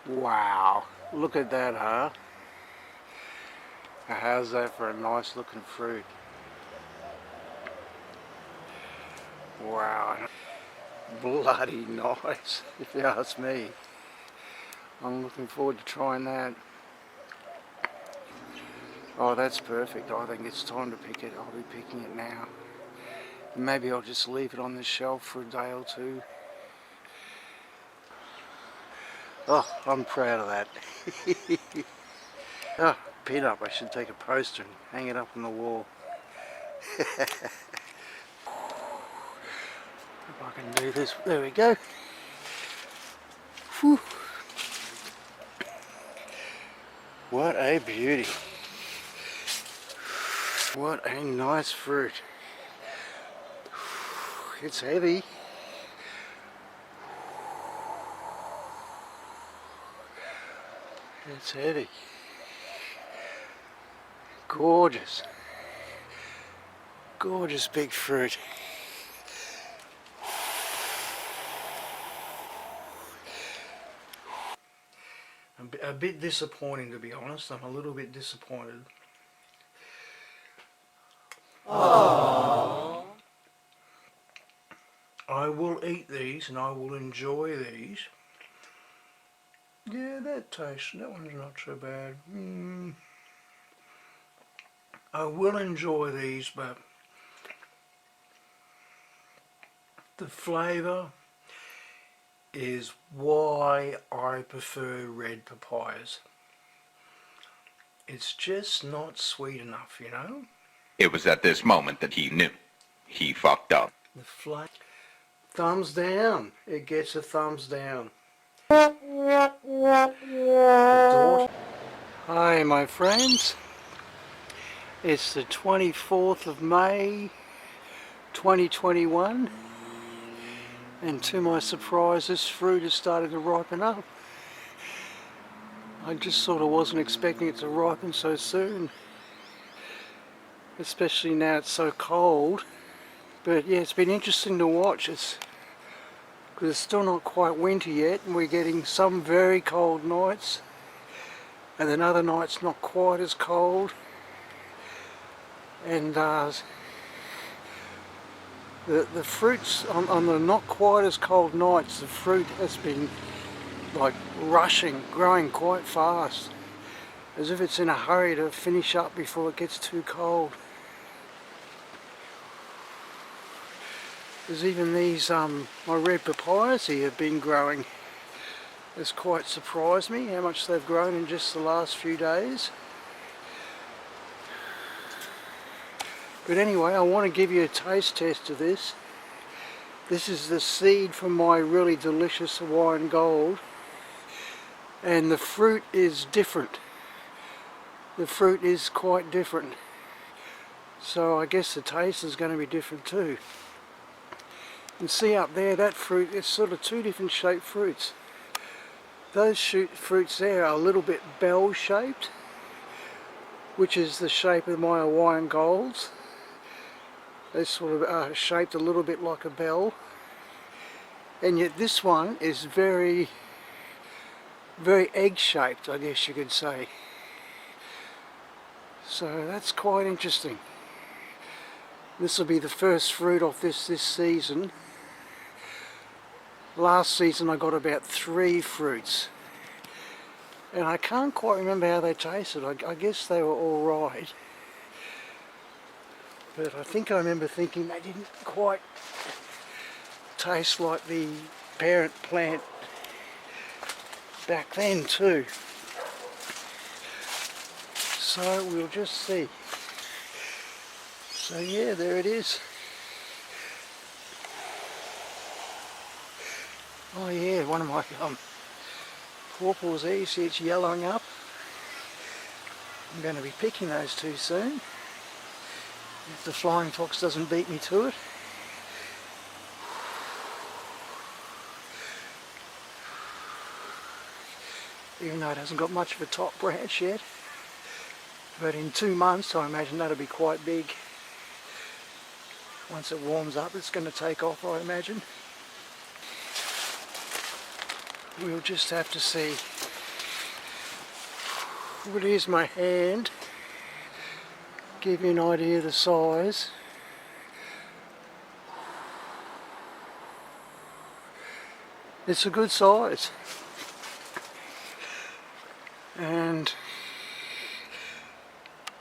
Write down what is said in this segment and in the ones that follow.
Wow, look at that, huh? How's that for a nice looking fruit? Wow, bloody nice, if you ask me. I'm looking forward to trying that. Oh, that's perfect. I think it's time to pick it. I'll be picking it now. Maybe I'll just leave it on the shelf for a day or two. Oh, I'm proud of that. Oh, pin up. I should take a poster and hang it up on the wall. If I can do this. There we go. Whew. What a beauty. What a nice fruit. It's heavy. It's heavy. Gorgeous. Gorgeous big fruit. A bit disappointing, to be honest. I'm a little bit disappointed. Aww. I will eat these and I will enjoy these. Yeah, that one's not so bad. I will enjoy these, but the flavour is why I prefer red papayas. It's just not sweet enough, you know? It was at this moment that he knew. He fucked up. The flavor. Thumbs down. It gets a thumbs down. Hi my friends, it's the 24th of May 2021 and to my surprise this fruit has started to ripen up. I just sort of wasn't expecting it to ripen so soon, especially now it's so cold. But yeah, it's been interesting to watch. Because it's still not quite winter yet and we're getting some very cold nights and then other nights not quite as cold, and the fruits on the not quite as cold nights, the fruit has been like rushing, growing quite fast, as if it's in a hurry to finish up before it gets too cold. There's even these, my red papayas here have been growing. It's quite surprised me how much they've grown in just the last few days. But anyway, I want to give you a taste test of this. This is the seed from my really delicious Hawaiian Gold. And the fruit is different. The fruit is quite different. So I guess the taste is going to be different too. And see up there, that fruit, it's sort of two different shaped fruits. Those fruits there are a little bit bell shaped, which is the shape of my Hawaiian Golds. They sort of are shaped a little bit like a bell. And yet this one is very, very egg shaped, I guess you could say. So that's quite interesting. This will be the first fruit off this season. Last season I got about 3 fruits. And I can't quite remember how they tasted. I guess they were alright. But I think I remember thinking they didn't quite taste like the parent plant back then too. So we'll just see. So yeah, there it is. Oh yeah, one of my Paw Paws there, you see it's yellowing up. I'm going to be picking those two soon, if the flying fox doesn't beat me to it. Even though it hasn't got much of a top branch yet. But in 2 months I imagine that'll be quite big. Once it warms up it's going to take off, I imagine. We'll just have to see. Well, here's my hand. Give you an idea of the size. It's a good size. And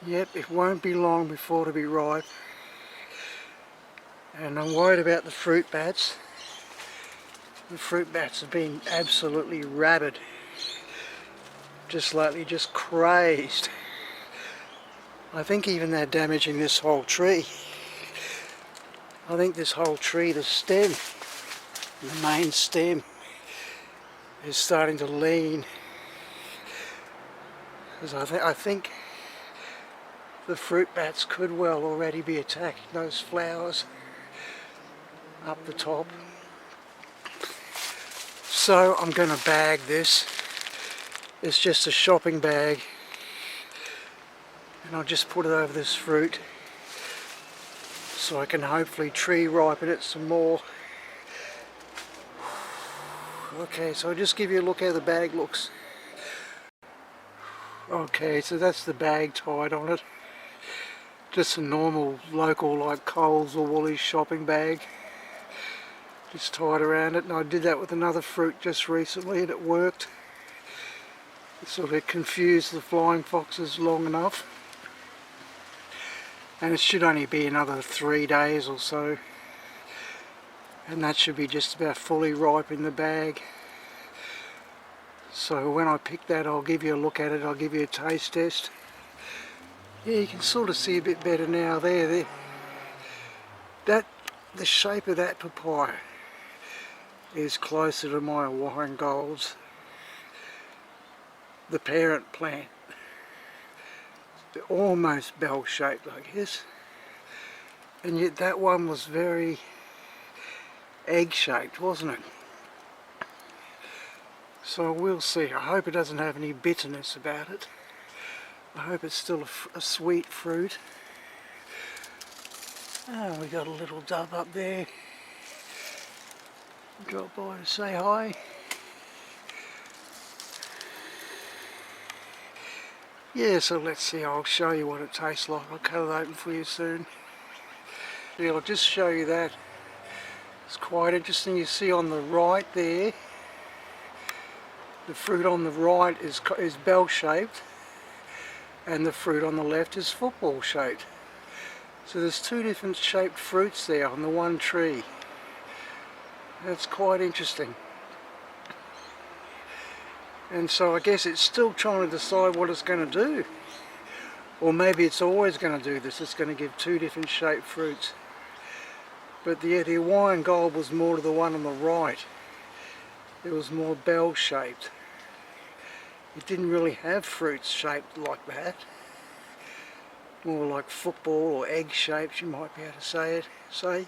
yep, it won't be long before it'll be ripe. And I'm worried about the fruit bats. The fruit bats have been absolutely rabid. Just lately, just crazed. I think even they're damaging this whole tree. I think this whole tree, the stem, the main stem, is starting to lean. Because I think the fruit bats could well already be attacking those flowers up the top. So I'm going to bag this. It's just a shopping bag, and I'll just put it over this fruit so I can hopefully tree ripen it some more. Okay, so I'll just give you a look how the bag looks. Okay, so that's the bag tied on it. Just a normal local like Coles or Woolies shopping bag. Just tied around it, and I did that with another fruit just recently and it worked. It sort of confused the flying foxes long enough. And it should only be another 3 days or so. And that should be just about fully ripe in the bag. So when I pick that, I'll give you a look at it, I'll give you a taste test. Yeah, you can sort of see a bit better now there. The shape of that papaya is closer to my Hawaiian Golds, the parent plant. They're almost bell-shaped, I guess. And yet that one was very egg-shaped, wasn't it? So we'll see. I hope it doesn't have any bitterness about it. I hope it's still a sweet fruit. Oh, we got a little dove up there. Drop by to say hi. Yeah, so let's see. I'll show you what it tastes like. I'll cut it open for you soon. Yeah, I'll just show you that. It's quite interesting. You see on the right there, the fruit on the right is bell-shaped, and the fruit on the left is football-shaped. So there's two different shaped fruits there on the one tree. That's quite interesting. And so I guess it's still trying to decide what it's going to do. Or maybe it's always going to do this. It's going to give two different shaped fruits. But the Hawaiian Gold was more to the one on the right. It was more bell-shaped. It didn't really have fruits shaped like that. More like football or egg-shaped, you might be able to say. So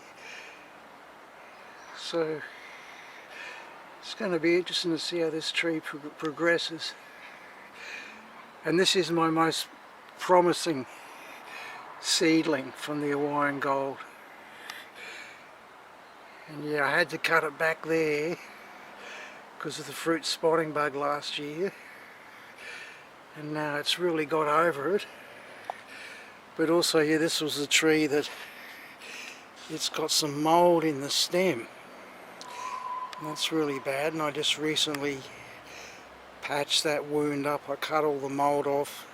it's going to be interesting to see how this tree progresses. And this is my most promising seedling from the Hawaiian Gold. And yeah, I had to cut it back there because of the fruit spotting bug last year. And now it's really got over it. But also, yeah, this was a tree that it's got some mould in the stem. And that's really bad, and I just recently patched that wound up. I cut all the mould off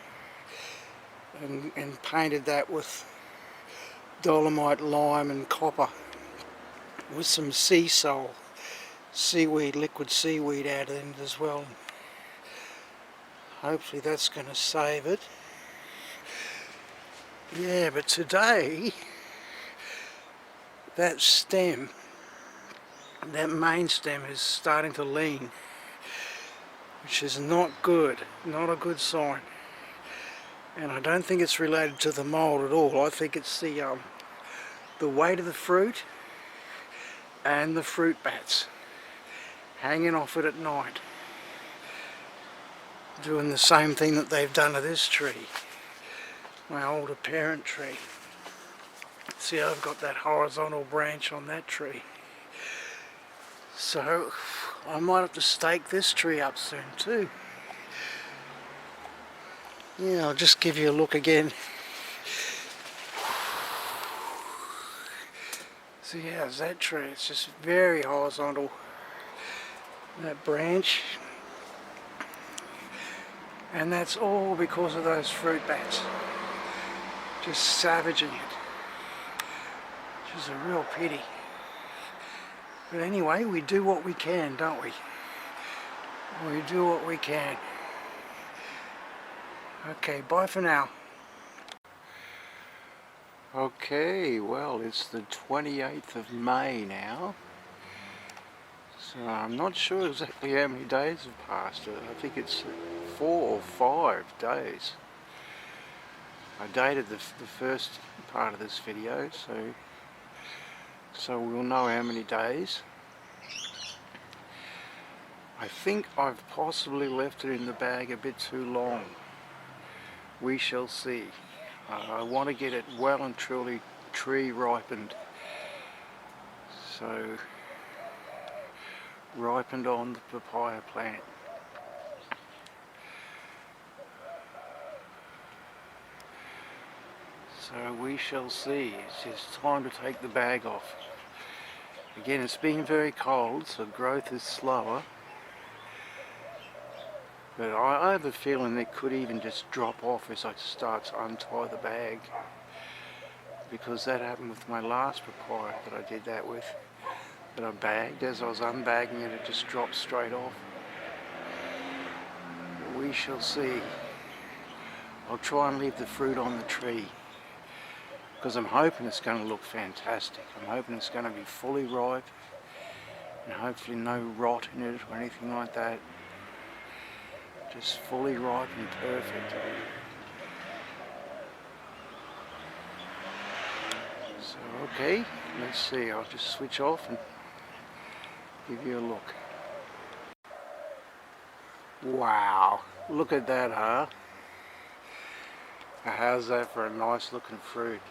and painted that with dolomite, lime and copper with some sea salt, seaweed, liquid seaweed added in it as well. Hopefully that's going to save it. Yeah, but today that stem, that main stem is starting to lean, which is not good, not a good sign. And I don't think it's related to the mould at all. I think it's the weight of the fruit and the fruit bats hanging off it at night, doing the same thing that they've done to this tree, my older parent tree. See, I've got that horizontal branch on that tree. So I might have to stake this tree up soon too. Yeah, I'll just give you a look again. See how's that tree? It's just very horizontal. That branch. And that's all because of those fruit bats. Just savaging it. Which is a real pity. But anyway, we do what we can, don't we? We do what we can. Okay, bye for now. Okay, well, it's the 28th of May now. So I'm not sure exactly how many days have passed. I think it's 4 or 5 days. I dated the first part of this video, so we'll know how many days. I think I've possibly left it in the bag a bit too long. We shall see. I want to get it well and truly tree ripened. So, ripened on the papaya plant. So we shall see. It's just time to take the bag off. Again, it's been very cold, so growth is slower. But I have a feeling it could even just drop off as I start to untie the bag. Because that happened with my last papaya that I did that with. That I bagged. As I was unbagging it, it just dropped straight off. But we shall see. I'll try and leave the fruit on the tree. Because I'm hoping it's going to look fantastic. I'm hoping it's going to be fully ripe. And hopefully no rot in it or anything like that. Just fully ripe and perfect. So okay, let's see, I'll just switch off and give you a look. Wow, look at that, huh? How's that for a nice looking fruit?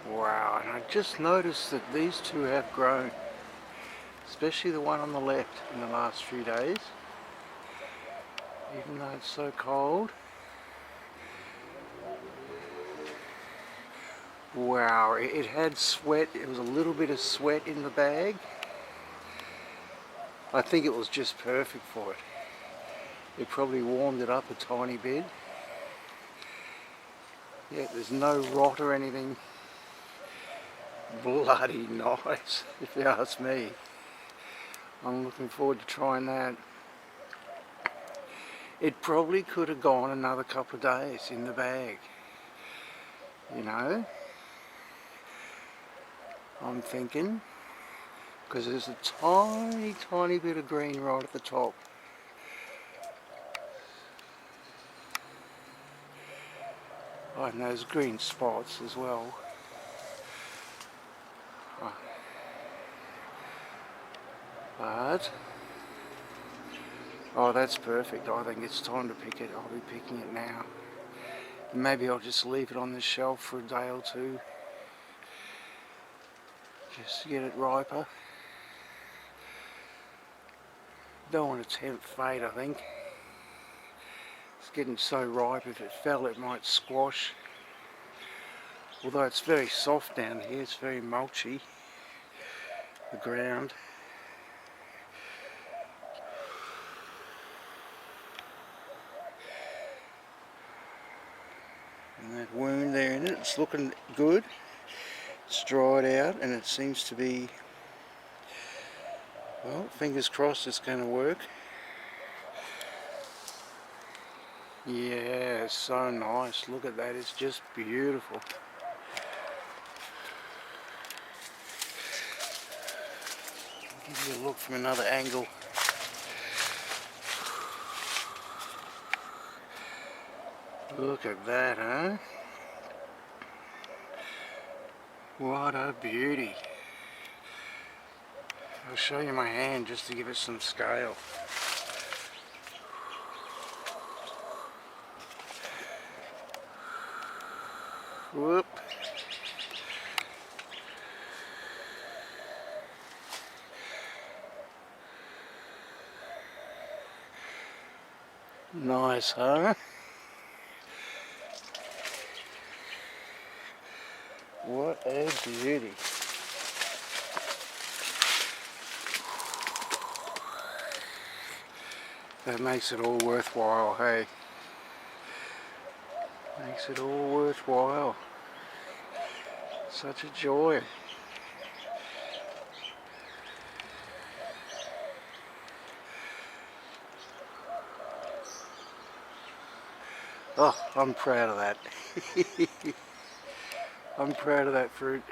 Wow, and I just noticed that these two have grown. Especially the one on the left in the last few days. Even though it's so cold. Wow, it had sweat. It was a little bit of sweat in the bag. I think it was just perfect for it. It probably warmed it up a tiny bit. Yeah, there's no rot or anything. Bloody nice, if you ask me. I'm looking forward to trying that. It probably could have gone another couple of days in the bag. You know? I'm thinking. Because there's a tiny, tiny bit of green right at the top. Oh, and those green spots as well. But, oh, that's perfect. I think it's time to pick it. I'll be picking it now. Maybe I'll just leave it on the shelf for a day or two. Just to get it riper. Don't want to tempt fate, I think. It's getting so ripe, if it fell it might squash. Although it's very soft down here, it's very mulchy, the ground. And that wound there in it, it's looking good. It's dried out and it seems to be, well, fingers crossed it's going to work. Yeah, it's so nice. Look at that, it's just beautiful. I'll give you a look from another angle. Look at that, huh? What a beauty. I'll show you my hand just to give it some scale. Whoop. Nice, huh? What a beauty. That makes it all worthwhile, hey? Makes it all worthwhile. Such a joy. Oh, I'm proud of that. I'm proud of that fruit.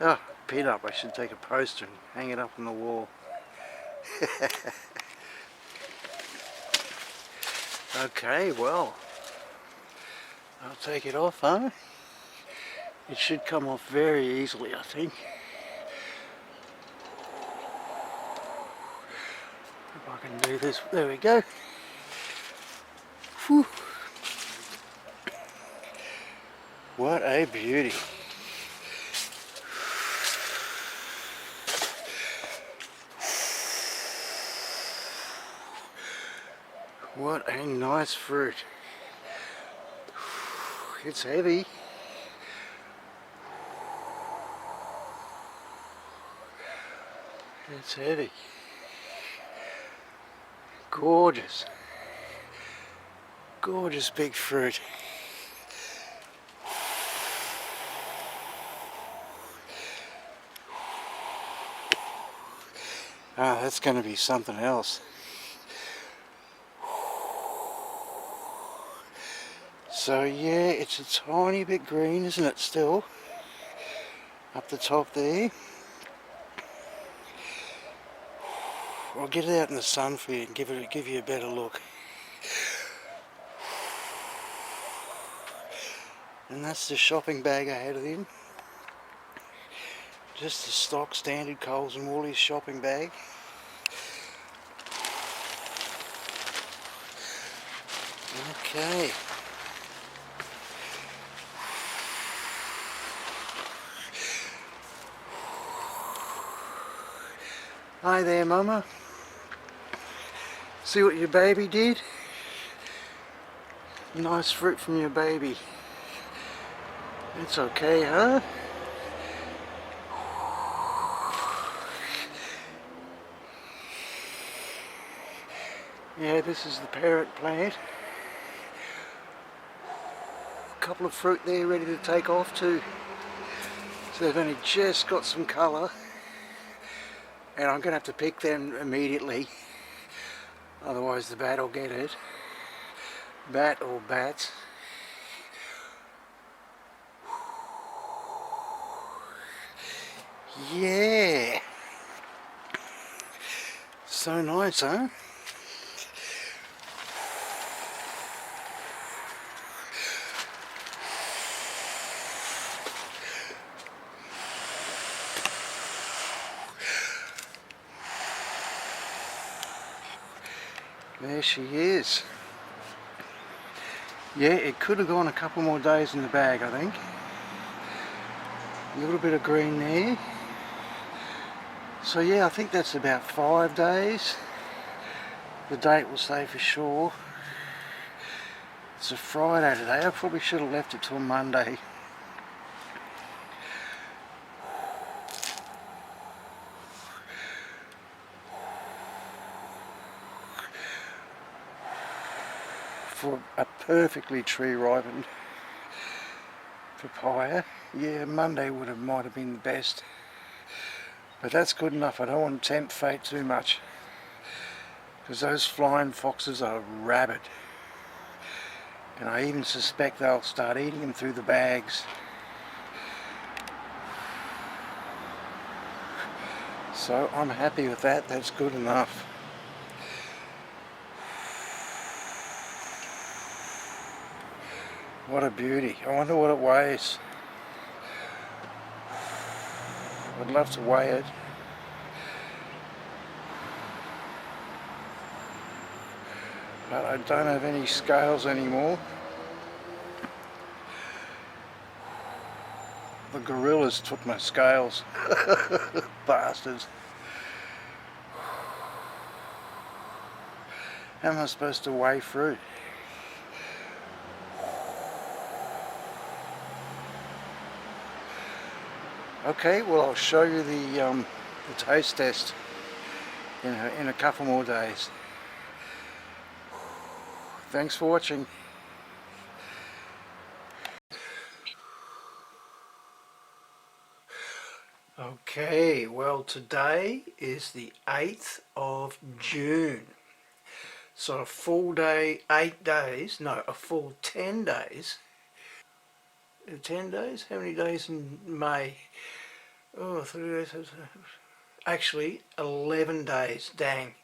Oh, pin up. I should take a poster and hang it up on the wall. Okay, well, I'll take it off, huh? It should come off very easily, I think. If I can do this, there we go. Whew. What a beauty. What a nice fruit. It's heavy. It's heavy. Gorgeous. Gorgeous big fruit. Ah, that's going to be something else. So yeah, it's a tiny bit green, isn't it, still? Up the top there. I'll get it out in the sun for you and give you a better look. And that's the shopping bag I had it in. Just the stock standard Coles and Woolies shopping bag. Okay. Hi there, Mama. See what your baby did? Nice fruit from your baby. It's okay, huh? Yeah, this is the parent plant. A couple of fruit there ready to take off too. So they've only just got some colour. And I'm going to have to pick them immediately. Otherwise the bat will get it. Bat or bats. Yeah. So nice, huh? There she is. Yeah, it could have gone a couple more days in the bag, I think. A little bit of green there. So yeah, I think that's about 5 days. The date will say for sure. It's a Friday today. I probably should have left it till Monday. For a perfectly tree ripened papaya. Yeah, Monday might have been the best. But that's good enough. I don't want to tempt fate too much. Because those flying foxes are rabid. And I even suspect they'll start eating them through the bags. So I'm happy with that. That's good enough. What a beauty. I wonder what it weighs. I'd love to weigh it. But I don't have any scales anymore. The gorillas took my scales. Bastards. How am I supposed to weigh fruit? Okay, well I'll show you the taste test in a couple more days. Thanks for watching. Okay, well today is the 8th of June. So a full day, 8 days, no, a full 10 days. 10 days? How many days in May? Oh, 30 days. Actually, 11 days, dang.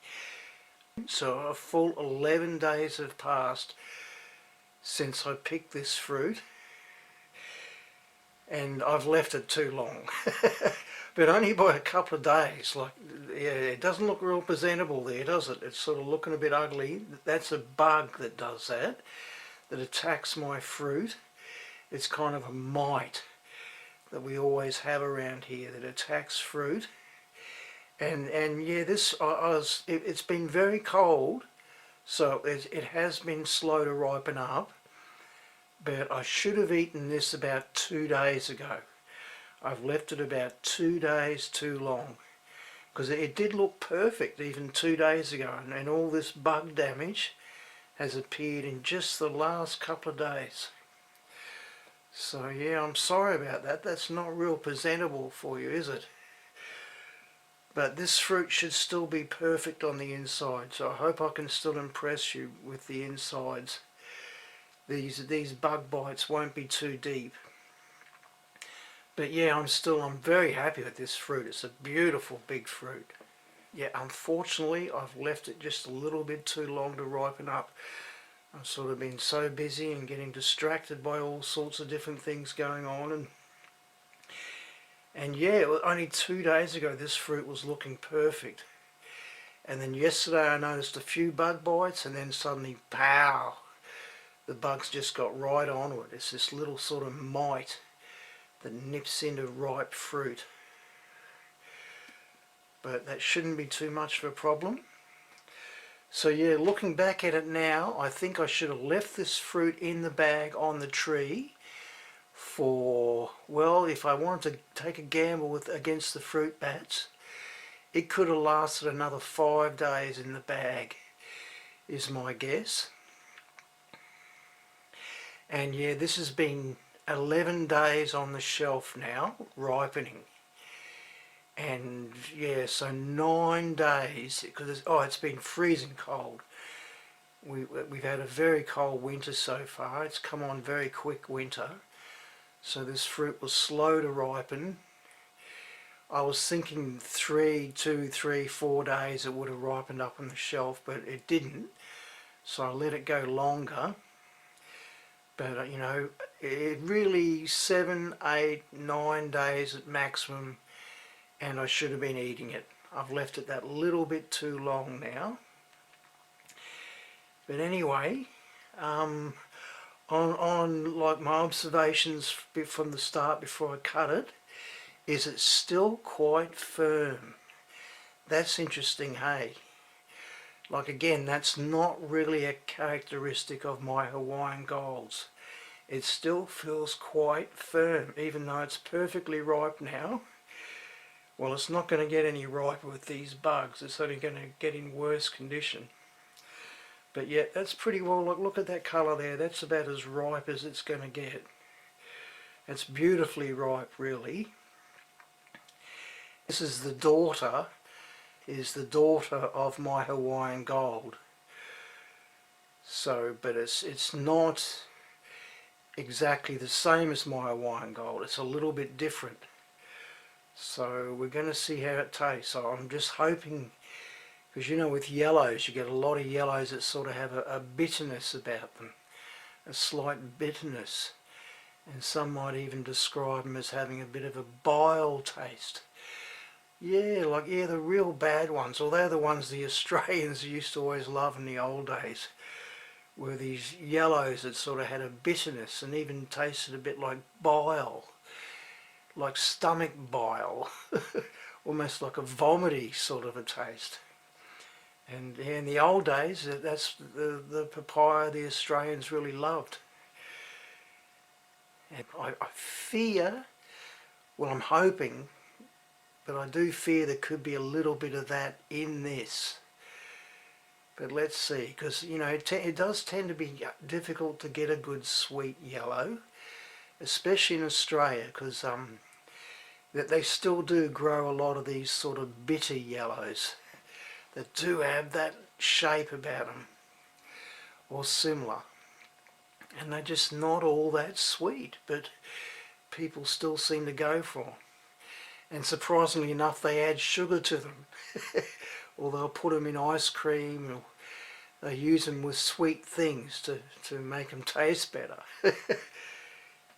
So a full 11 days have passed since I picked this fruit. And I've left it too long. But only by a couple of days. Like, yeah, it doesn't look real presentable there, does it? It's sort of looking a bit ugly. That's a bug that does that attacks my fruit. It's kind of a mite that we always have around here that attacks fruit. And yeah, it's been very cold, so it has been slow to ripen up. But I should have eaten this about 2 days ago. I've left it about 2 days too long, because it did look perfect even 2 days ago, and all this bug damage has appeared in just the last couple of days. So yeah, I'm sorry about that. That's not real presentable for you, is it? But this fruit should still be perfect on the inside, so I hope I can still impress you with the insides. These bug bites won't be too deep. But yeah, I'm very happy with this fruit. It's a beautiful big fruit. Yeah, unfortunately I've left it just a little bit too long to ripen up. I've sort of been so busy and getting distracted by all sorts of different things going on, and yeah, only 2 days ago this fruit was looking perfect. And then yesterday I noticed a few bug bites, and then suddenly, pow, the bugs just got right onto it. It's this little sort of mite that nips into ripe fruit. But that shouldn't be too much of a problem. So yeah, looking back at it now, I think I should have left this fruit in the bag on the tree for, well, if I wanted to take a gamble against the fruit bats, it could have lasted another 5 days in the bag, is my guess. And yeah, this has been 11 days on the shelf now, ripening. And yeah, so 9 days, because it's been freezing cold. We've had a very cold winter so far. It's come on very quick winter. So this fruit was slow to ripen. I was thinking 2, 3, 4 days it would have ripened up on the shelf, but it didn't. So I let it go longer. But you know, it really 7, 8, 9 days at maximum, and I should have been eating it. I've left it that little bit too long now. But anyway, on like my observations from the start before I cut it, is it's still quite firm. That's interesting, hey? Like again, that's not really a characteristic of my Hawaiian Golds. It still feels quite firm, even though it's perfectly ripe now. Well, it's not going to get any riper with these bugs. It's only going to get in worse condition. But yeah, that's pretty well, look at that colour there. That's about as ripe as it's going to get. It's beautifully ripe, really. This is the daughter of my Hawaiian Gold. So, but it's not exactly the same as my Hawaiian Gold. It's a little bit different. So we're going to see how it tastes. So I'm just hoping, because you know with yellows you get a lot of yellows that sort of have a bitterness about them, a slight bitterness, and some might even describe them as having a bit of a bile taste. Yeah, like, yeah, the real bad ones, although the ones the Australians used to always love in the old days, were these yellows that sort of had a bitterness and even tasted a bit like bile. like stomach bile, almost like a vomity sort of a taste. And yeah, in the old days, that's the papaya the Australians really loved. And I fear, well, I'm hoping, but I do fear there could be a little bit of that in this. But let's see, because you know it does tend to be difficult to get a good sweet yellow, especially in Australia, because that they still do grow a lot of these sort of bitter yellows that do have that shape about them or similar, and they're just not all that sweet, but people still seem to go for them. And surprisingly enough, they add sugar to them or they'll put them in ice cream, or they use them with sweet things to make them taste better.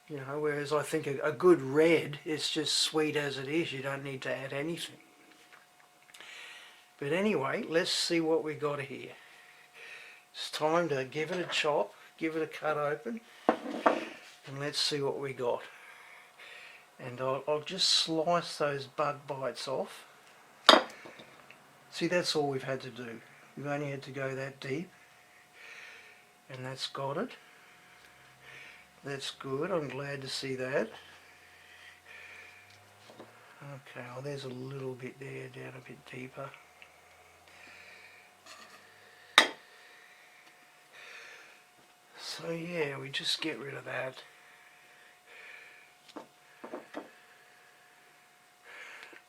You know, whereas I think a good red is just sweet as it is. You don't need to add anything. But anyway, let's see what we got here. It's time to give it a chop, give it a cut open, and let's see what we got. And I'll just slice those bug bites off. See, that's all we've had to do. We've only had to go that deep, and that's got it. That's good, I'm glad to see that. Okay, oh, there's a little bit there, down a bit deeper. So yeah, we just get rid of that.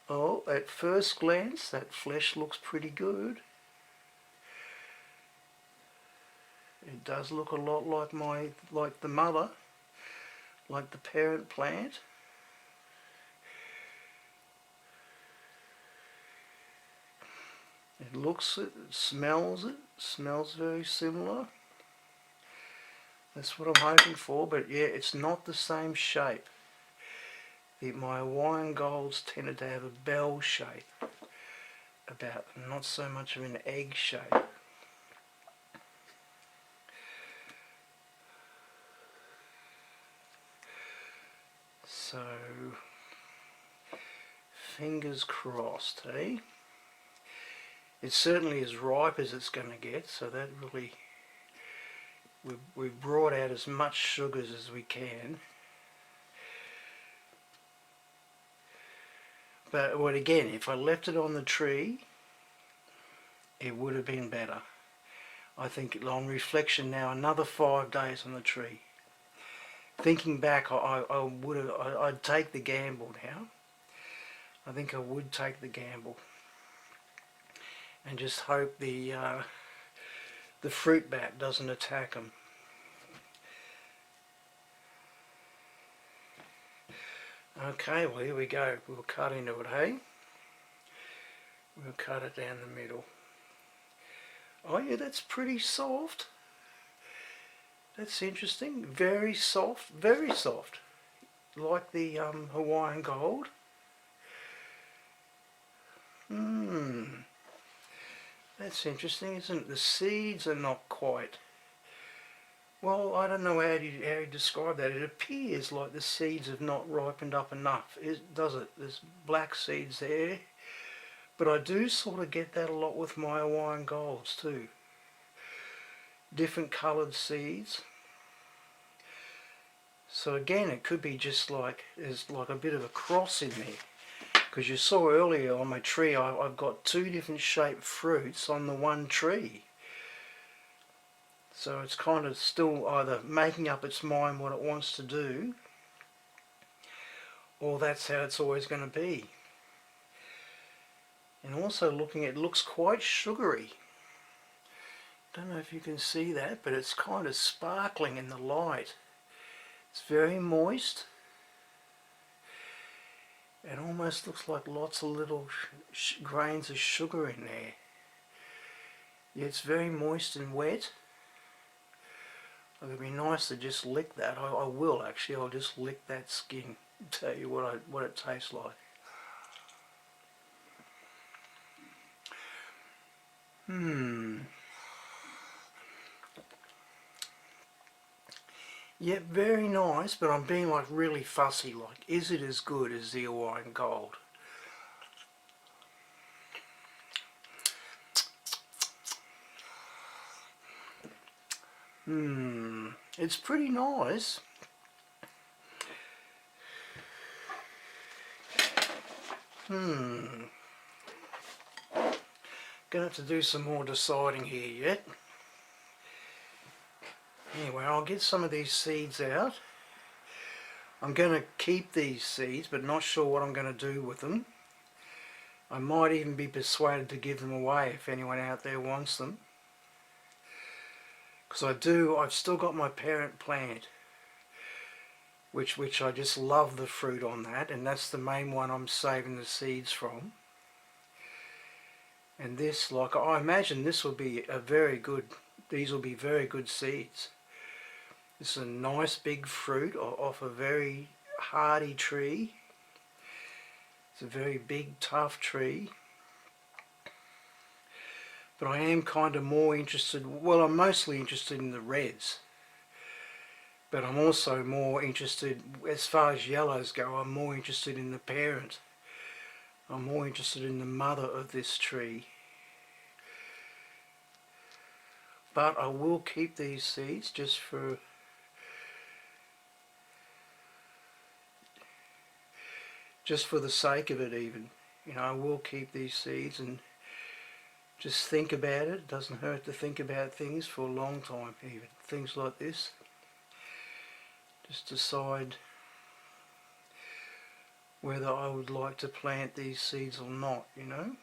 Oh, at first glance, that flesh looks pretty good. It does look a lot like the mother, like the parent plant. It looks it, smells very similar. That's what I'm hoping for, but yeah, it's not the same shape. My Hawaiian Golds tended to have a bell shape about them, not so much of an egg shape. So, fingers crossed, eh? It's certainly as ripe as it's going to get, so that really, we've brought out as much sugars as we can. But well, again, if I left it on the tree, it would have been better. I think on reflection now, another 5 days on the tree. Thinking back, I'd take the gamble now. I think I would take the gamble, and just hope the fruit bat doesn't attack them. Okay, well here we go. We'll cut into it, hey? We'll cut it down the middle. Oh yeah, that's pretty soft. That's interesting. Very soft, like the Hawaiian Gold. That's interesting, isn't it? The seeds are not quite. Well, I don't know how you describe that. It appears like the seeds have not ripened up enough, does it? There's black seeds there. But I do sort of get that a lot with my Hawaiian Golds too. Different coloured seeds. So again, it could be just like, there's like a bit of a cross in there. Because you saw earlier on my tree, I've got 2 different shaped fruits on the one tree. So it's kind of still either making up its mind what it wants to do, or that's how it's always going to be. And also looking, it looks quite sugary. Don't know if you can see that, but it's kind of sparkling in the light. It's very moist. It almost looks like lots of little grains of sugar in there. Yeah, it's very moist and wet. It would be nice to just lick that. I will actually. I'll just lick that skin. Tell you what it tastes like. Yeah, very nice, but I'm being like really fussy, like is it as good as the Hawaiian Gold? It's pretty nice. Gonna have to do some more deciding here yet. Anyway, I'll get some of these seeds out. I'm going to keep these seeds, but not sure what I'm going to do with them. I might even be persuaded to give them away if anyone out there wants them. Because I've still got my parent plant, which I just love the fruit on that, and that's the main one I'm saving the seeds from. And this, like, I imagine this will be these will be very good seeds. This is a nice big fruit off a very hardy tree. It's a very big, tough tree. But I am kind of more interested, well, I'm mostly interested in the reds. But I'm also more interested, as far as yellows go, I'm more interested in the parent. I'm more interested in the mother of this tree. But I will keep these seeds just for the sake of it even. You know, I will keep these seeds and just think about it. It doesn't hurt to think about things for a long time even. Things like this. Just decide whether I would like to plant these seeds or not, you know.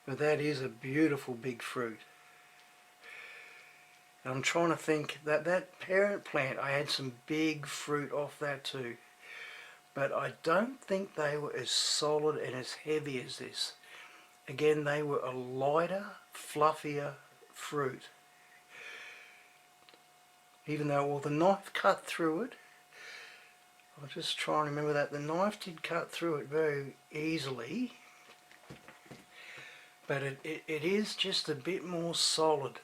But that is a beautiful big fruit. And I'm trying to think, that parent plant, I had some big fruit off that too. But I don't think they were as solid and as heavy as this. Again, they were a lighter, fluffier fruit. Even though, well, the knife cut through it. I'll just try and remember that. The knife did cut through it very easily. But it is just a bit more solid.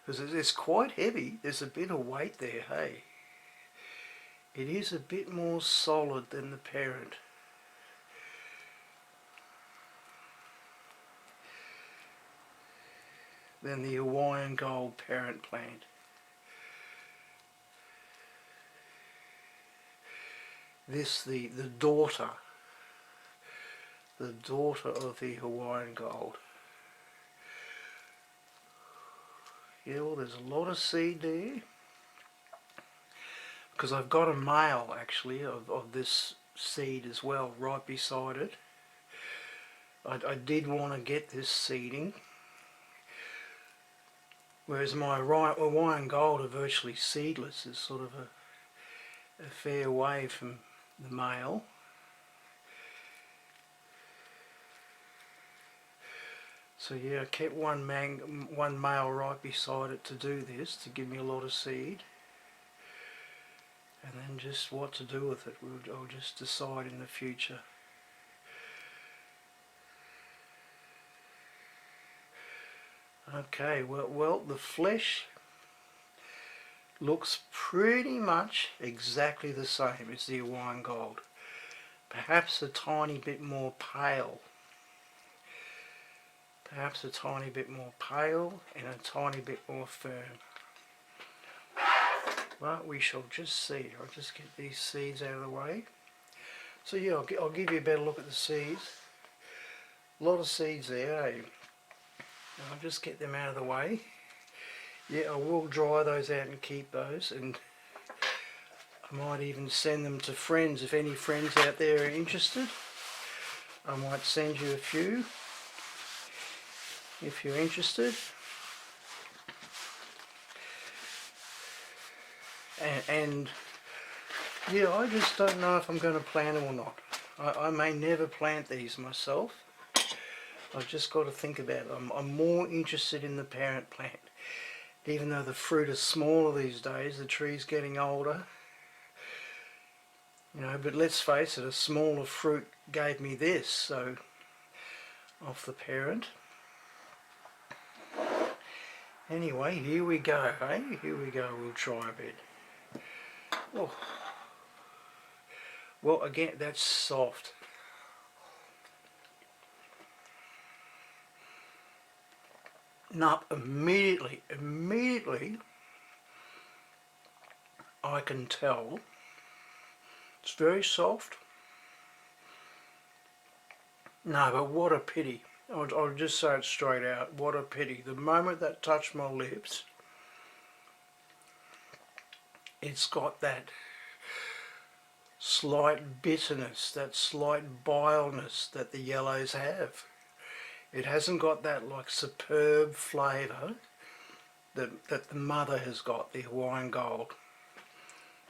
Because it's quite heavy. There's a bit of weight there, hey. It is a bit more solid than the parent. Than the Hawaiian Gold parent plant. This, the daughter of the Hawaiian Gold. Yeah, well, there's a lot of seed there. Because I've got a male actually of this seed as well right beside it. I did want to get this seeding. Whereas my Hawaiian Gold are virtually seedless. It's sort of a fair way from the male. So yeah, I kept one male right beside it to do this, to give me a lot of seed. And then just what to do with it, I'll just decide in the future. Okay, well, the flesh looks pretty much exactly the same as the Hawaiian Gold. Perhaps a tiny bit more pale. Perhaps a tiny bit more pale and a tiny bit more firm. But we shall just see. I'll just get these seeds out of the way. So yeah, I'll give you a better look at the seeds. A lot of seeds there, eh? I'll just get them out of the way. Yeah, I will dry those out and keep those, and I might even send them to friends. If any friends out there are interested, I might send you a few if you're interested. And yeah, I just don't know if I'm going to plant them or not. I may never plant these myself. I've just got to think about it. I'm more interested in the parent plant. Even though the fruit is smaller these days, the tree's getting older. You know, but let's face it, a smaller fruit gave me this, so off the parent. Anyway, here we go, hey? Here we go, we'll try a bit. Oh. Well, again, that's soft. No, immediately, I can tell it's very soft. No, but what a pity. I'll just say it straight out. What a pity. The moment that touched my lips, it's got that slight bitterness, that slight bileness that the yellows have. It hasn't got that like superb flavour that the mother has got, the Hawaiian Gold.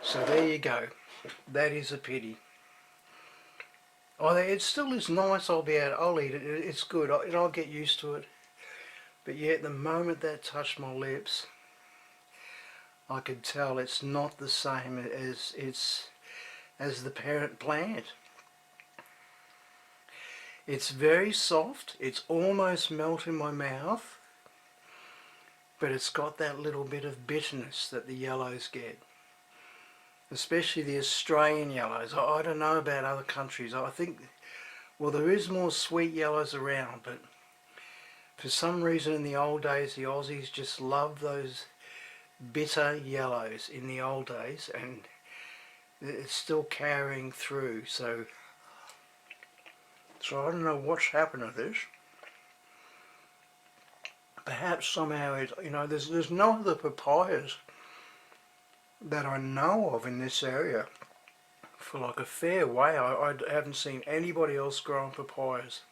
So there you go. That is a pity. Oh, it still is nice. I'll eat it. It's good. I'll get used to it. But yet, the moment that touched my lips, I could tell it's not the same as the parent plant. It's very soft. It's almost melt in my mouth, but it's got that little bit of bitterness that the yellows get. Especially the Australian yellows. I don't know about other countries. I think, well, there is more sweet yellows around, but for some reason in the old days the Aussies just loved those bitter yellows in the old days, and it's still carrying through. So I don't know what's happened to this. Perhaps somehow it, there's no other papayas that I know of in this area for like a fair way. I haven't seen anybody else growing papayas.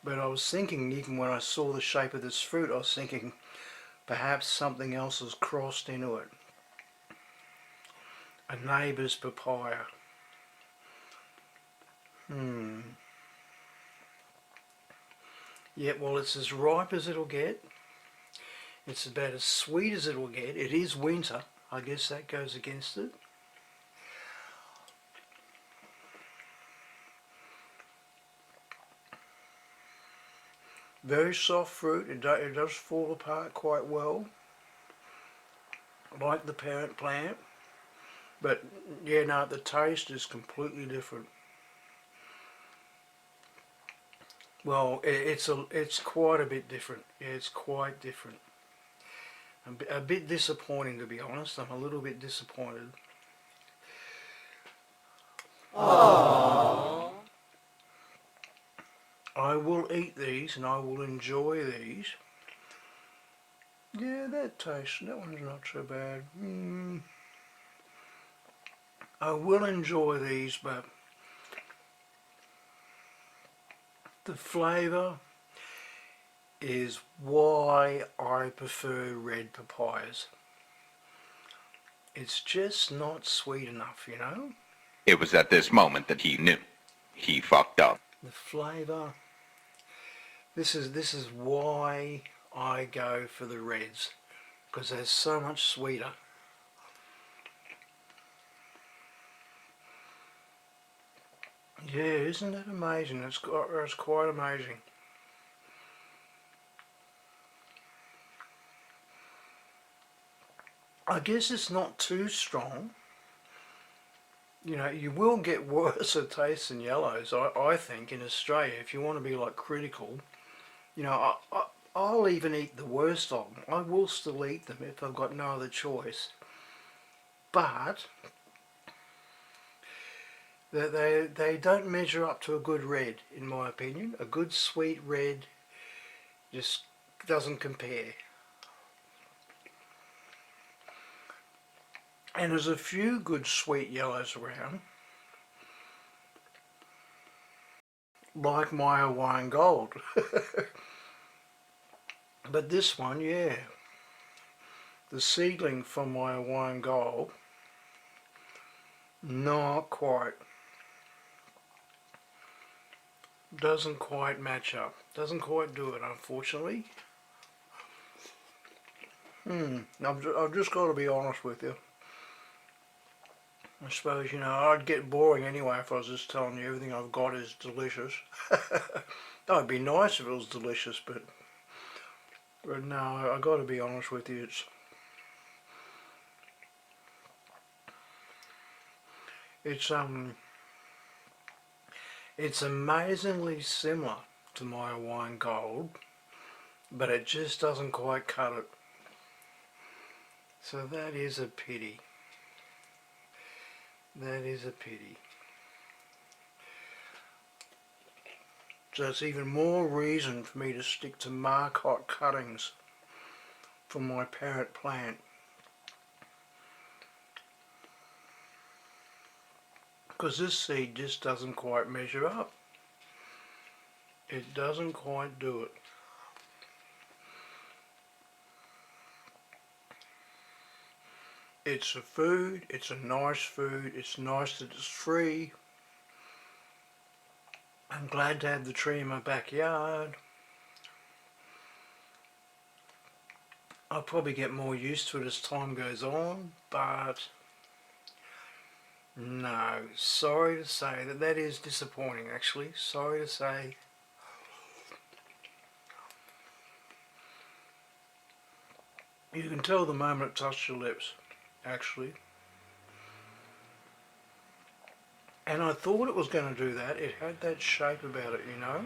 But I was thinking, even when I saw the shape of this fruit, I was thinking perhaps something else has crossed into it. A neighbour's papaya. Yeah, well, it's as ripe as it'll get. It's about as sweet as it'll get. It is winter. I guess that goes against it. Very soft fruit. It does fall apart quite well, like the parent plant. But yeah, no, the taste is completely different. Well, it's quite a bit different. Yeah, it's quite different. A bit disappointing, to be honest. I'm a little bit disappointed. Aww. I will eat these and I will enjoy these. Yeah, that one's not so bad. I will enjoy these, but the flavour is why I prefer red papayas. It's just not sweet enough, It was at this moment that he knew. He fucked up. The flavour. This is why I go for the reds, because they're so much sweeter. Yeah, isn't that amazing? It's quite amazing. I guess it's not too strong. You will get worse taste than yellows, I think, in Australia. If you want to be like critical, I'll even eat the worst of them. I will still eat them if I've got no other choice. But they don't measure up to a good red, in my opinion. A good sweet red just doesn't compare. And there's a few good sweet yellows around, like my Hawaiian Gold. But this one, yeah, the seedling from my Hawaiian Gold, not quite. Doesn't quite match up. Doesn't quite do it, unfortunately. I've just got to be honest with you. I suppose, I'd get boring anyway if I was just telling you everything I've got is delicious. That would be nice if it was delicious, but But no, I got to be honest with you, it's amazingly similar to my Hawaiian Gold, but it just doesn't quite cut it. So that is a pity. That is a pity. So it's even more reason for me to stick to marcotte cuttings from my parent plant. Because this seed just doesn't quite measure up. It doesn't quite do it. It's a food, it's a nice food, it's nice that it's free. I'm glad to have the tree in my backyard. I'll probably get more used to it as time goes on, but no, sorry to say that is disappointing actually, sorry to say. You can tell the moment it touched your lips, actually. And I thought it was going to do that, it had that shape about it, you know.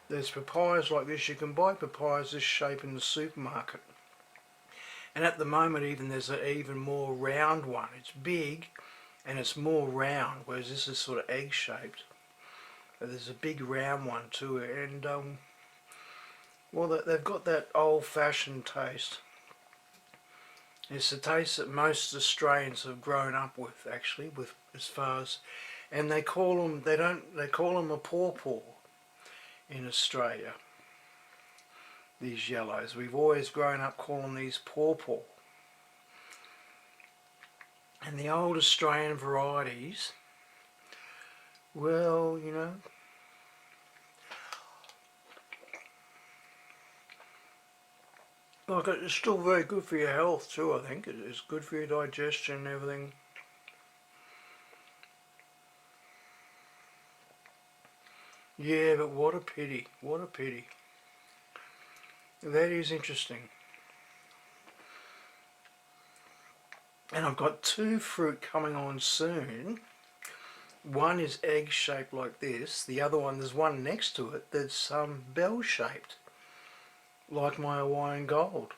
There's papayas like this, you can buy papayas this shape in the supermarket. And at the moment even there's an even more round one. It's big and it's more round, whereas this is sort of egg shaped. But there's a big round one too, and well, they've got that old-fashioned taste. It's the taste that most Australians have grown up with, actually, with as far as, and they call them a Paw Paw in Australia. These yellows, we've always grown up calling these Paw Paw. And the old Australian varieties, well, you know, like it's still very good for your health too, I think. It's good for your digestion and everything. Yeah, but what a pity, what a pity. That is interesting. And I've got two fruit coming on soon. One is egg shaped like this, the other one, there's one next to it that's bell shaped, like my Hawaiian Gold.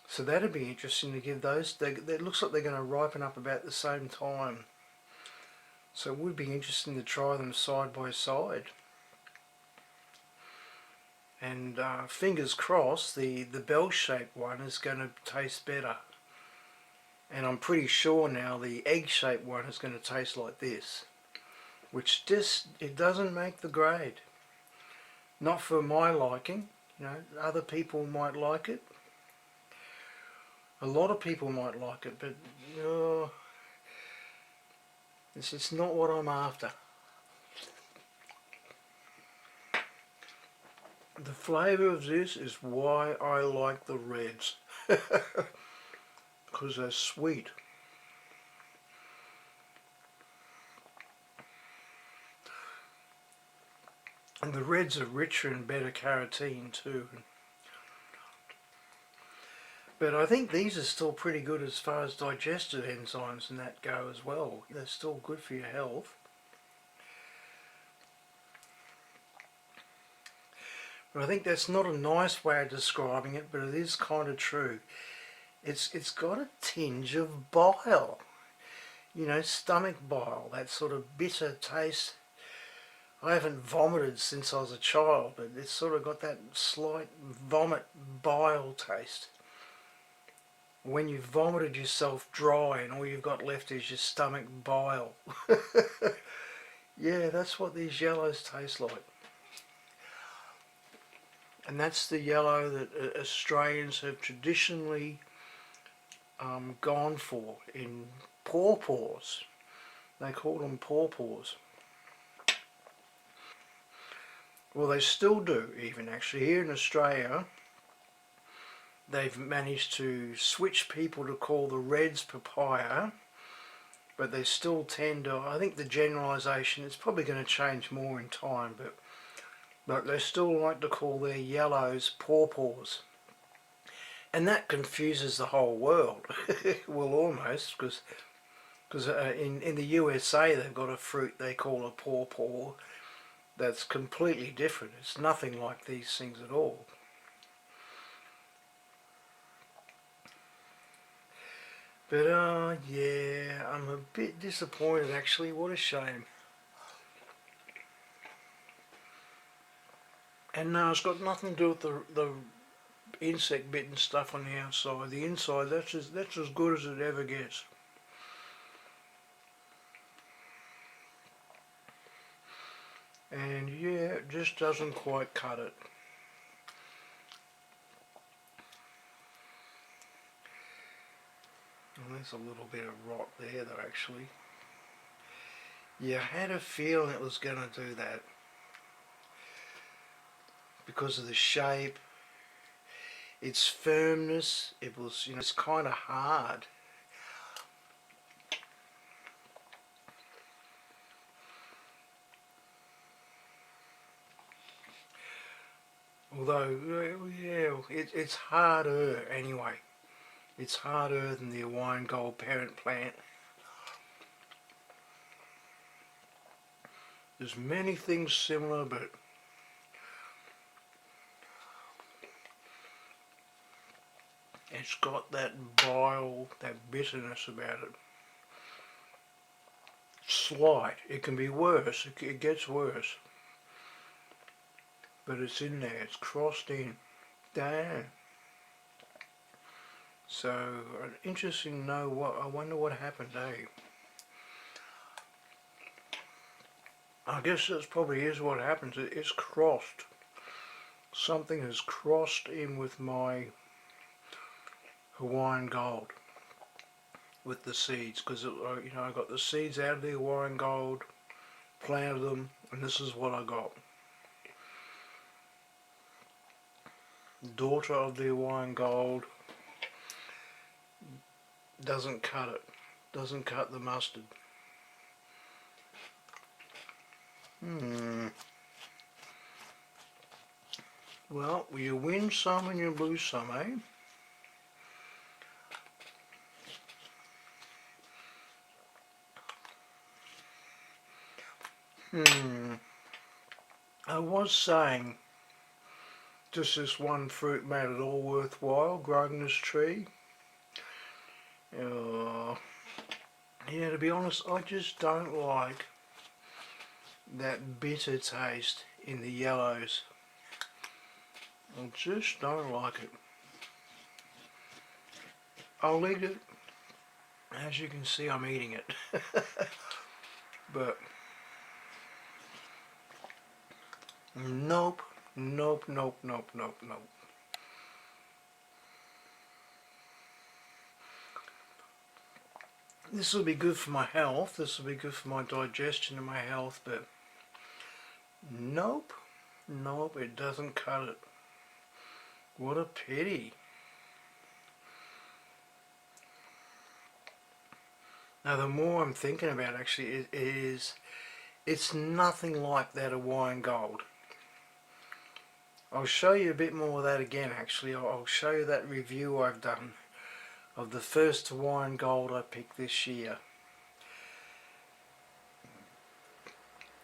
So that'd be interesting to give those, it looks like they're going to ripen up about the same time. So it would be interesting to try them side by side. And fingers crossed the bell shaped one is going to taste better. And I'm pretty sure now the egg shaped one is going to taste like this, which just, it doesn't make the grade. Not for my liking, you know, other people might like it. A lot of people might like it, but it's not what I'm after. The flavour of this is why I like the reds. Because they're sweet. And the reds are richer and better carotene too. But I think these are still pretty good as far as digestive enzymes and that go as well. They're still good for your health. But I think that's not a nice way of describing it, but it is kind of true. It's got a tinge of bile, you know, stomach bile, that sort of bitter taste. I haven't vomited since I was a child, but it's sort of got that slight vomit bile taste. When you've vomited yourself dry and all you've got left is your stomach bile. Yeah, that's what these yellows taste like. And that's the yellow that Australians have traditionally gone for in Paw Paws. They call them Paw Paws. Well, they still do, even actually. Here in Australia, they've managed to switch people to call the reds papaya, but they still tend to, I think the generalisation, it's probably going to change more in time, but but they still like to call their yellows Paw Paws. And that confuses the whole world. Well, almost, because in the USA they've got a fruit they call a Paw Paw that's completely different. It's nothing like these things at all. But yeah, I'm a bit disappointed actually. What a shame. And no, it's got nothing to do with the insect bitten stuff on the outside. The inside, that's as good as it ever gets. And yeah, it just doesn't quite cut it. Well, there's a little bit of rot there though actually. Yeah, I had a feeling it was going to do that. Because of the shape, its firmness, it was, it's kind of hard. Although, yeah, it's harder anyway. It's harder than the Hawaiian Gold parent plant. There's many things similar, but it's got that bile, that bitterness about it. Slight. It can be worse. It gets worse. But it's in there. It's crossed in. Damn. So, interesting to know what, I wonder what happened, eh? I guess that's probably is what happens. It's crossed. Something has crossed in with my Hawaiian Gold with the seeds, because I got the seeds out of the Hawaiian Gold, planted them, and this is what I got. Daughter of the Hawaiian Gold doesn't cut it, doesn't cut the mustard. Well, you win some and you lose some, eh? I was saying just this one fruit made it all worthwhile growing this tree. Yeah, to be honest, I just don't like that bitter taste in the yellows. I just don't like it. I'll eat it. As you can see, I'm eating it. But nope, nope, nope, nope, nope, nope. This will be good for my health, this will be good for my digestion and my health, but nope, nope, it doesn't cut it. What a pity. Now the more I'm thinking about actually, it's nothing like that Hawaiian Gold. I'll show you a bit more of that again actually. I'll show you that review I've done of the first Hawaiian Gold I picked this year.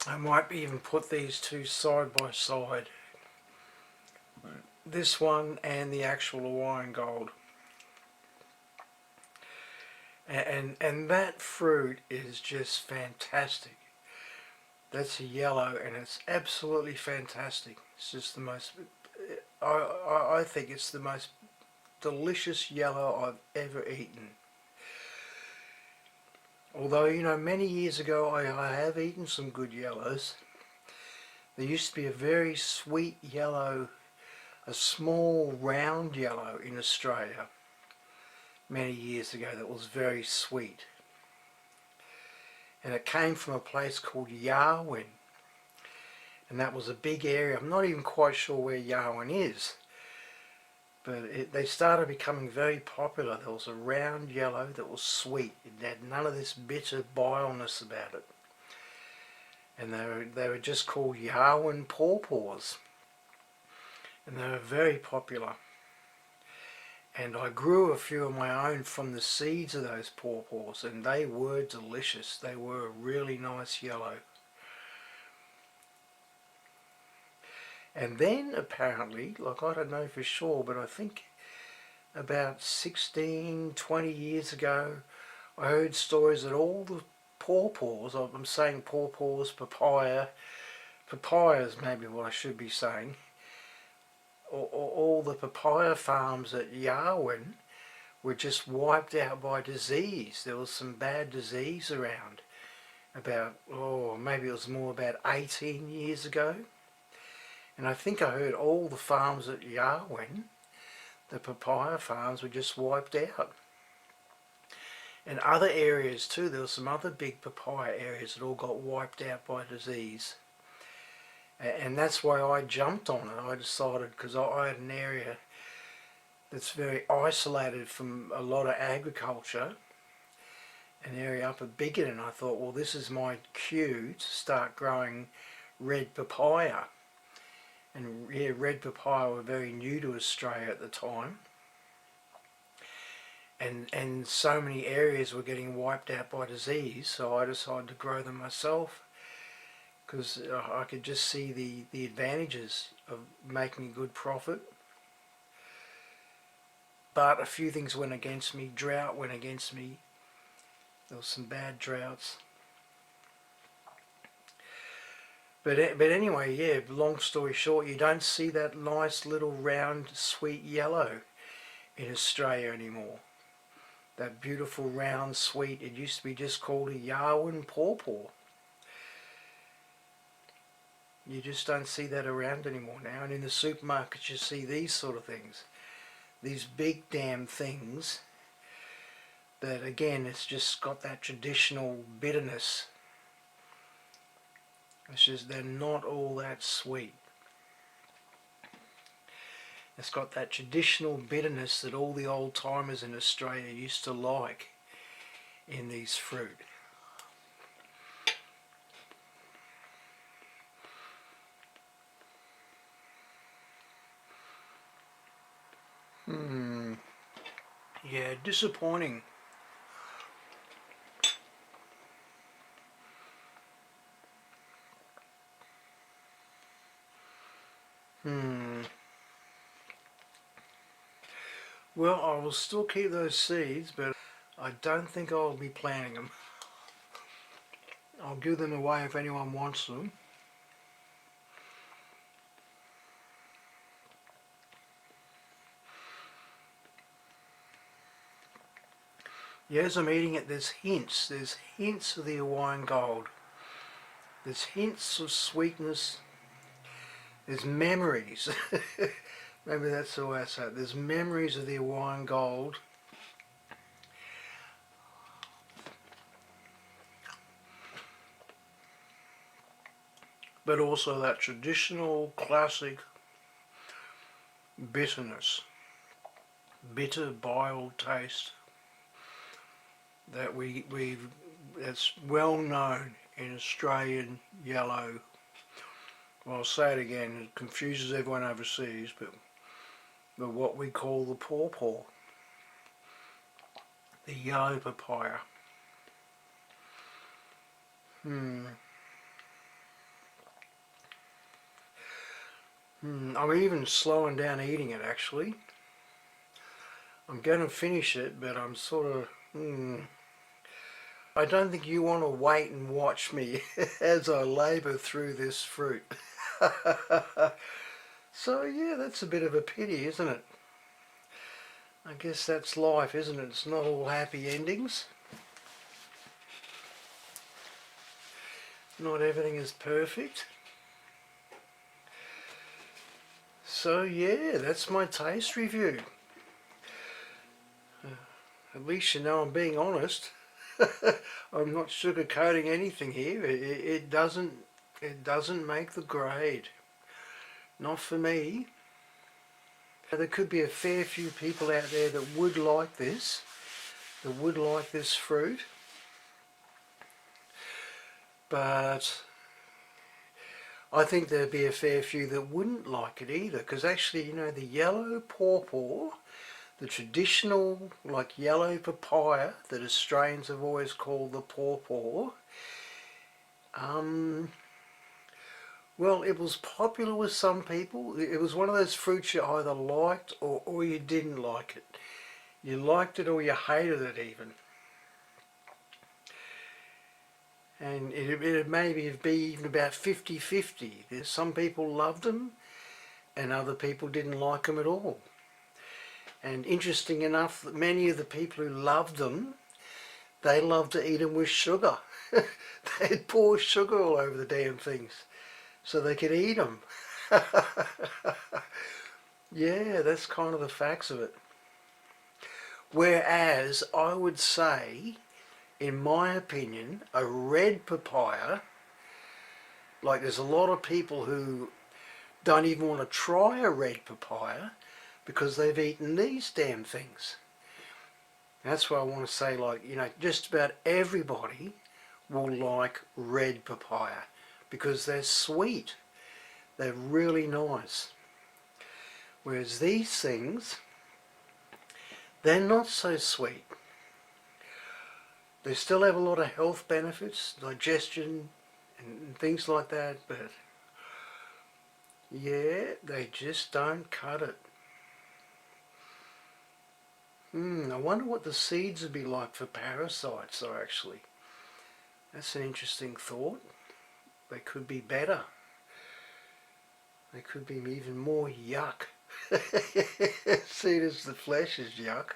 I might even put these two side by side. This one and the actual Hawaiian Gold. And that fruit is just fantastic. That's a yellow and it's absolutely fantastic. It's just the most, I think it's the most delicious yellow I've ever eaten. Although, many years ago I have eaten some good yellows. There used to be a very sweet yellow, a small round yellow in Australia many years ago that was very sweet. And it came from a place called Yarwin. And that was a big area. I'm not even quite sure where Yarwin is. But they started becoming very popular. There was a round yellow that was sweet. It had none of this bitter bileness about it. and they were just called Yarwin Paw Paws, and they were very popular. And I grew a few of my own from the seeds of those Paw Paws, and they were delicious. They were a really nice yellow. And then apparently, like I don't know for sure, but I think about 16, 20 years ago, I heard stories that all the Paw Paws, I'm saying Paw Paws, papayas maybe what I should be saying, all the papaya farms at Yarwin were just wiped out by disease. There was some bad disease around about, maybe it was more about 18 years ago. And I think I heard all the farms at Yarwin, the papaya farms, were just wiped out. And other areas too, there were some other big papaya areas that all got wiped out by disease. And that's why I jumped on it. I decided, because I had an area that's very isolated from a lot of agriculture, an area up at Biggin, and I thought, well, this is my cue to start growing red papaya. And yeah, red papaya were very new to Australia at the time. And so many areas were getting wiped out by disease, so I decided to grow them myself, because I could just see the advantages of making a good profit. But a few things went against me. Drought went against me. There was some bad droughts. But anyway, yeah, long story short, you don't see that nice little round sweet yellow in Australia anymore. That beautiful round sweet, it used to be just called a Yarwin Paw Paw. You just don't see that around anymore now. And in the supermarkets you see these sort of things. These big damn things that, again, it's just got that traditional bitterness. It's just, they're not all that sweet. It's got that traditional bitterness that all the old timers in Australia used to like in these fruit. Yeah, disappointing. Well, I will still keep those seeds, but I don't think I'll be planting them. I'll give them away if anyone wants them. Yeah, as I'm eating it, there's hints of the Hawaiian Gold. There's hints of sweetness. There's memories. Maybe that's the way I say it. There's memories of the Hawaiian Gold. But also that traditional, classic bitterness. Bitter, bile taste that that's well known in Australian yellow. Well, I'll say it again, it confuses everyone overseas, but what we call the Paw Paw, the yellow papaya. I'm even slowing down eating it actually. I'm going to finish it, but I'm sort of, I don't think you want to wait and watch me as I labour through this fruit. So yeah, that's a bit of a pity, isn't it? I guess that's life, isn't it? It's not all happy endings. Not everything is perfect. So yeah, that's my taste review. At least you know I'm being honest. I'm not sugarcoating anything here. It doesn't make the grade. Not for me. There could be a fair few people out there that would like this, fruit. But I think there'd be a fair few that wouldn't like it either, because actually, you know, the yellow Paw Paw, the traditional like yellow papaya that Australians have always called the Paw Paw, well, it was popular with some people. It was one of those fruits you either liked or you didn't like it. You liked it or you hated it even. And it maybe be even about 50-50. Some people loved them and other people didn't like them at all. And interesting enough, that many of the people who loved them, they loved to eat them with sugar. They'd pour sugar all over the damn things so they could eat them. Yeah, that's kind of the facts of it. Whereas I would say, in my opinion, a red papaya, like there's a lot of people who don't even want to try a red papaya because they've eaten these damn things. That's why I want to say, like, you know, just about everybody will like red papaya because they're sweet. They're really nice. Whereas these things, they're not so sweet. They still have a lot of health benefits, digestion and things like that, but yeah, they just don't cut it. I wonder what the seeds would be like for parasites though, actually. That's an interesting thought. They could be better. They could be even more yuck. Seed as the flesh is yuck.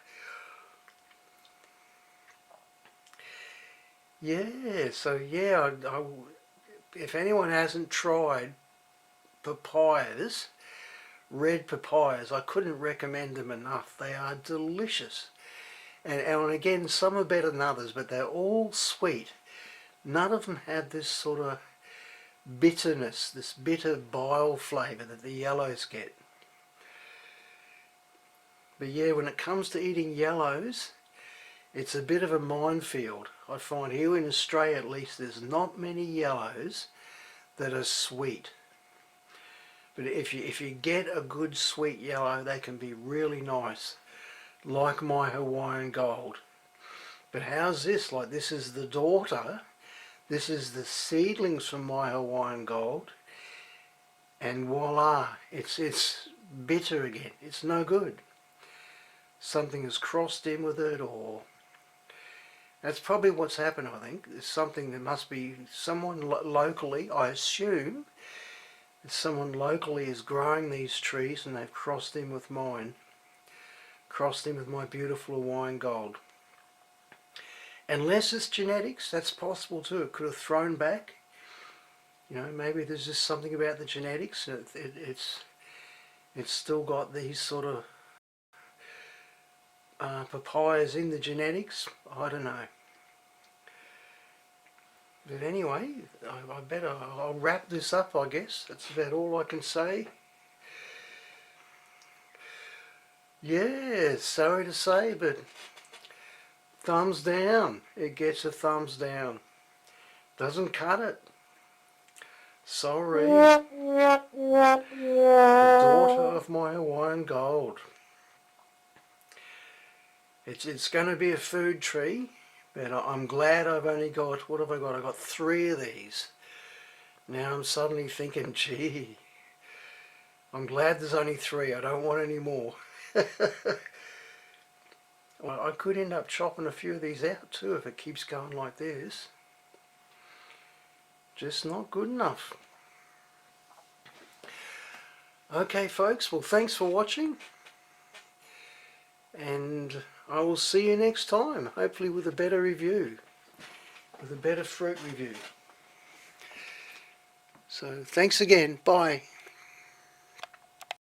Yeah, so yeah, if anyone hasn't tried papayas, red papayas, I couldn't recommend them enough. They are delicious. And again, some are better than others, but they're all sweet. None of them have this sort of bitterness, this bitter bile flavour that the yellows get. But yeah, when it comes to eating yellows, it's a bit of a minefield. I find here in Australia at least there's not many yellows that are sweet. But if you get a good sweet yellow, they can be really nice, like my Hawaiian Gold. But how's this? Like, this is the daughter. This is the seedlings from my Hawaiian Gold. And voila, it's bitter again. It's no good. Something has crossed in with it, or that's probably what's happened, I think. There's something, that must be someone locally, I assume, someone locally is growing these trees and they've crossed in with mine. Crossed in with my beautiful Hawaiian Gold. Unless it's genetics, that's possible too. It could have thrown back. You know, maybe there's just something about the genetics. It's still got these sort of papayas in the genetics. I don't know. But anyway, I'll wrap this up, I guess. That's about all I can say. Yeah, sorry to say, but thumbs down. It gets a thumbs down. Doesn't cut it. Sorry. The daughter of my Hawaiian Gold. It's going to be a food tree, but I'm glad I've only got, what have I got? I've got 3 of these. Now I'm suddenly thinking, gee, I'm glad there's only 3. I don't want any more. Well, I could end up chopping a few of these out too if it keeps going like this. Just not good enough. Okay folks, well thanks for watching, and I will see you next time, hopefully with a better review, with a better fruit review. So thanks again, bye.